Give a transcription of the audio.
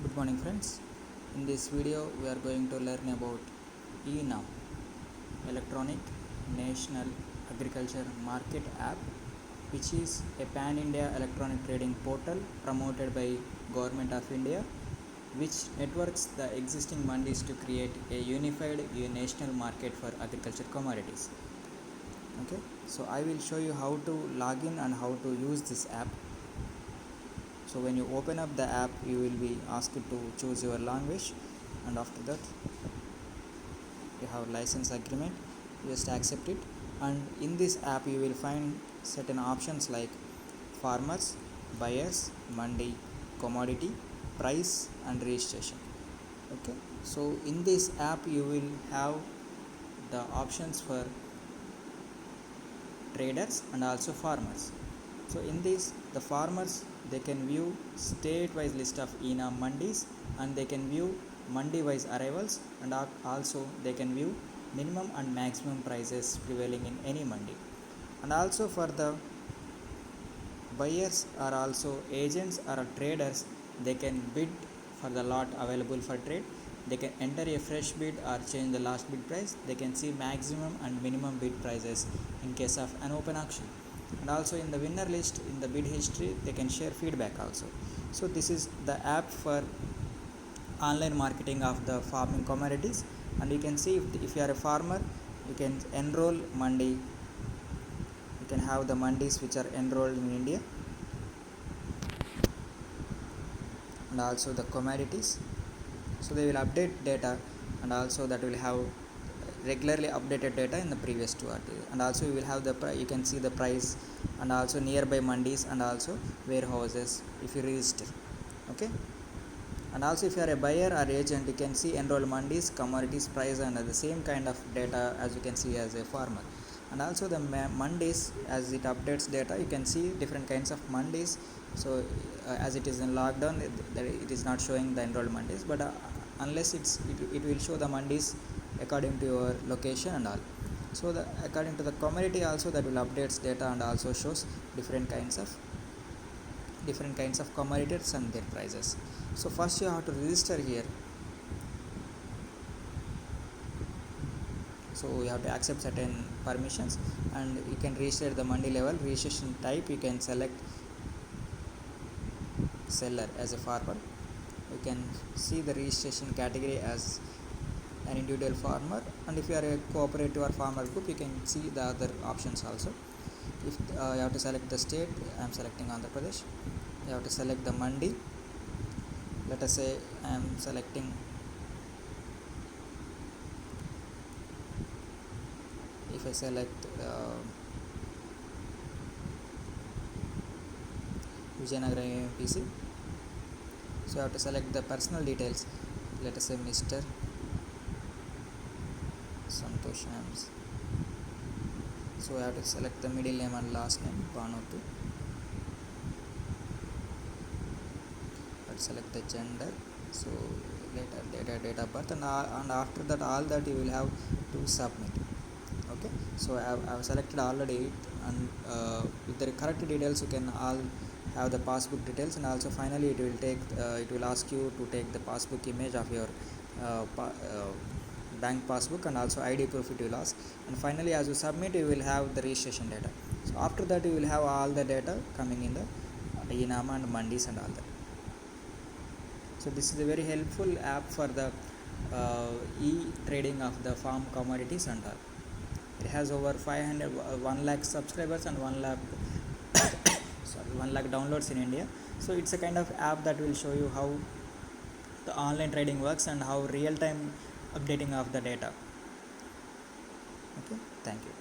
Good morning friends. In this video we are going to learn about ENAM, Electronic National Agriculture Market App, which is a pan-India electronic trading portal promoted by Government of India, which networks the existing mandis to create a unified national market for agriculture commodities. Okay, so I will show you how to log in and how to use this app. So when you open up the app, you will be asked to choose your language, and after that you have license agreement, just accept it. And in this app you will find certain options like farmers, buyers, mandi, commodity, price and registration. Okay, so in this app you will have the options for traders and also farmers. So in this, the farmers, they can view state-wise list of ENAM mandis, and they can view mandi-wise arrivals, and also they can view minimum and maximum prices prevailing in any mandi. And also for the buyers or also agents or traders, they can bid for the lot available for trade. They can enter a fresh bid or change the last bid price. They can see maximum and minimum bid prices in case of an open auction. And also in the winner list, in the bid history, they can share feedback also. So this is the app for online marketing of the farming commodities. And you can see if you are a farmer, you can enroll mandi. You can have the mandis which are enrolled in India, and also the commodities. So they will update data, and also that will have regularly updated data in the previous 2 RT. And also you will have you can see the price, and also nearby mandis and also warehouses if you register. Okay, and also if you are a buyer or agent, you can see enroll mandis, commodities, price, and the same kind of data as you can see as a farmer. And also the mandis, as it updates data, you can see different kinds of mandis. So as it is in lockdown, it is not showing the enrolled mandis, but unless it will show the mandis according to your location and all. So according to the commodity also, that will updates data and also shows different kinds of commodities and their prices. So first you have to register here. So you have to accept certain permissions, and you can register the mandi level. Registration type, you can select seller as a farmer. You can see the registration category as an individual farmer, and if you are a cooperative or farmer group, you can see the other options also. If you have to select the state, I am selecting Andhra Pradesh. You have to select the mandi. Let us say I am selecting, if I select Vijayanagara AMPC, so you have to select the personal details. Let us say Mr. Santosh Ams. So I have to select the middle name and last name, Bhanutu. Select the gender, so later date of birth, and after that all that you will have to submit. Okay, so I have selected already, and with the correct details you can all have the passbook details, and also finally it will ask you to take the passbook image of your bank passbook, and also ID proof it will ask. And finally as you submit, you will have the registration data. So after that you will have all the data coming in the ENAM and mandis and all that. So this is a very helpful app for the e-trading of the farm commodities and all. It has over 1 lakh subscribers and 1 lakh 1 lakh downloads in India. So it's a kind of app that will show you how the online trading works and how real-time updating of the data. Okay, thank you.